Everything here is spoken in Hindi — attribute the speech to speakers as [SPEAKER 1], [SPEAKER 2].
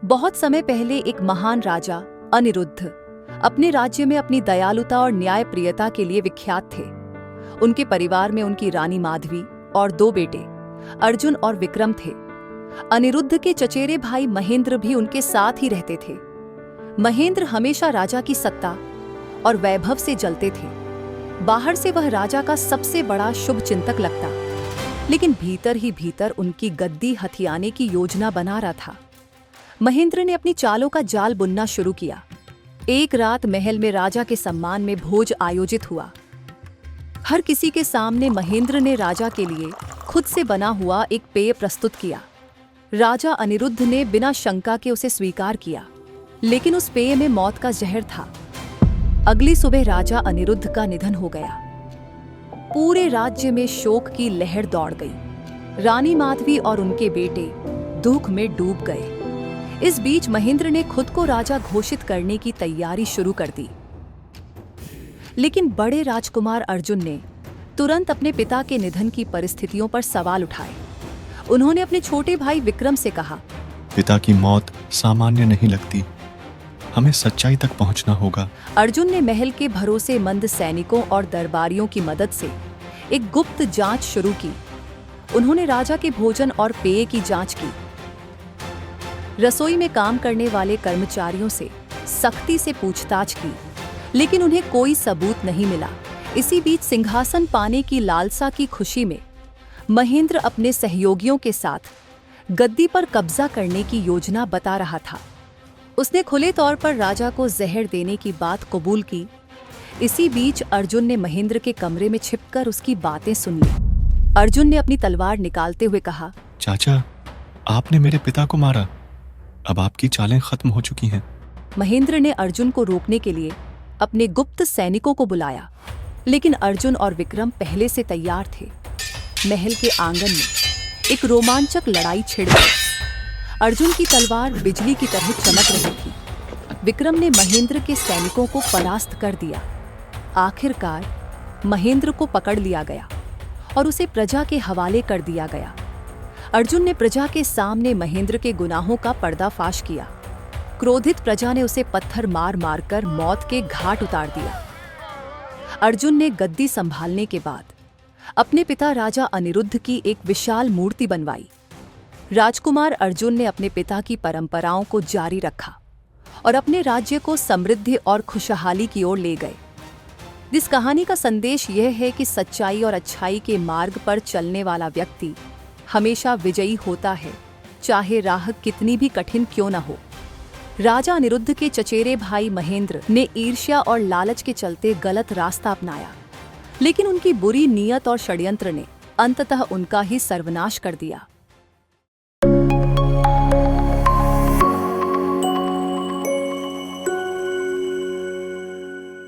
[SPEAKER 1] बहुत समय पहले एक महान राजा अनिरुद्ध अपने राज्य में अपनी दयालुता और न्यायप्रियता के लिए विख्यात थे। उनके परिवार में उनकी रानी माधवी और 2 बेटे अर्जुन और विक्रम थे। अनिरुद्ध के चचेरे भाई महेंद्र भी उनके साथ ही रहते थे। महेंद्र हमेशा राजा की सत्ता और वैभव से जलते थे। बाहर से वह राजा का सबसे बड़ा शुभ चिंतक लगता, लेकिन भीतर ही भीतर उनकी गद्दी हथियाने की योजना बना रहा था। महेंद्र ने अपनी चालों का जाल बुनना शुरू किया। एक रात महल में राजा के सम्मान में भोज आयोजित हुआ। हर किसी के सामने महेंद्र ने राजा के लिए खुद से बना हुआ एक पेय प्रस्तुत किया। राजा अनिरुद्ध ने बिना शंका के उसे स्वीकार किया, लेकिन उस पेय में मौत का जहर था। अगली सुबह राजा अनिरुद्ध का निधन हो गया। पूरे राज्य में शोक की लहर दौड़ गई। रानी माधवी और उनके बेटे दुख में डूब गए। इस बीच महेंद्र ने खुद को राजा घोषित करने की तैयारी शुरू कर दी, लेकिन बड़े राजकुमार अर्जुन ने तुरंत अपने पिता के निधन की परिस्थितियों पर सवाल उठाए। उन्होंने अपने छोटे भाई विक्रम से कहा,
[SPEAKER 2] पिता की मौत सामान्य नहीं लगती, हमें सच्चाई तक पहुंचना होगा।
[SPEAKER 1] अर्जुन ने महल के भरोसेमंद सैनिकों और दरबारियों की मदद से एक गुप्त जांच शुरू की। उन्होंने राजा के भोजन और पेय की जांच की, रसोई में काम करने वाले कर्मचारियों से सख्ती से पूछताछ की, लेकिन उन्हें कोई सबूत नहीं मिला। इसी बीच सिंहासन पाने की लालसा की खुशी में महेंद्र अपने सहयोगियों के साथ गद्दी पर कब्जा करने की योजना बता रहा था। उसने खुले तौर पर राजा को जहर देने की बात कबूल की। इसी बीच अर्जुन ने महेंद्र के कमरे में छिपकर उसकी बातें सुन ली। अर्जुन ने अपनी तलवार निकालते हुए कहा,
[SPEAKER 2] चाचा, आपने मेरे पिता को मारा, अब आपकी चालें खत्म हो चुकी हैं।
[SPEAKER 1] महेंद्र ने अर्जुन को रोकने के लिए अपने गुप्त सैनिकों को बुलाया, लेकिन अर्जुन और विक्रम पहले से तैयार थे। महल के आंगन में एक रोमांचक लड़ाई छिड़ गई। अर्जुन की तलवार बिजली की तरह चमक रही थी। विक्रम ने महेंद्र के सैनिकों को परास्त कर दिया। आखिरकार महेंद्र को पकड़ लिया गया और उसे प्रजा के हवाले कर दिया गया। अर्जुन ने प्रजा के सामने महेंद्र के गुनाहों का पर्दाफाश किया। क्रोधित प्रजा ने उसे पत्थर मार मार कर मौत के घाट उतार दिया। अर्जुन ने गद्दी संभालने के बाद अपने पिता राजा अनिरुद्ध की एक विशाल मूर्ति बनवाई। राजकुमार अर्जुन ने अपने पिता की परंपराओं को जारी रखा और अपने राज्य को समृद्धि और खुशहाली की ओर ले गए। इस कहानी का संदेश यह है कि सच्चाई और अच्छाई के मार्ग पर चलने वाला व्यक्ति हमेशा विजयी होता है, चाहे राह कितनी भी कठिन क्यों न हो। राजा अनिरुद्ध के चचेरे भाई महेंद्र ने ईर्ष्या और लालच के चलते गलत रास्ता अपनाया, लेकिन उनकी बुरी नीयत और षड्यंत्र ने अंततः उनका ही सर्वनाश कर दिया।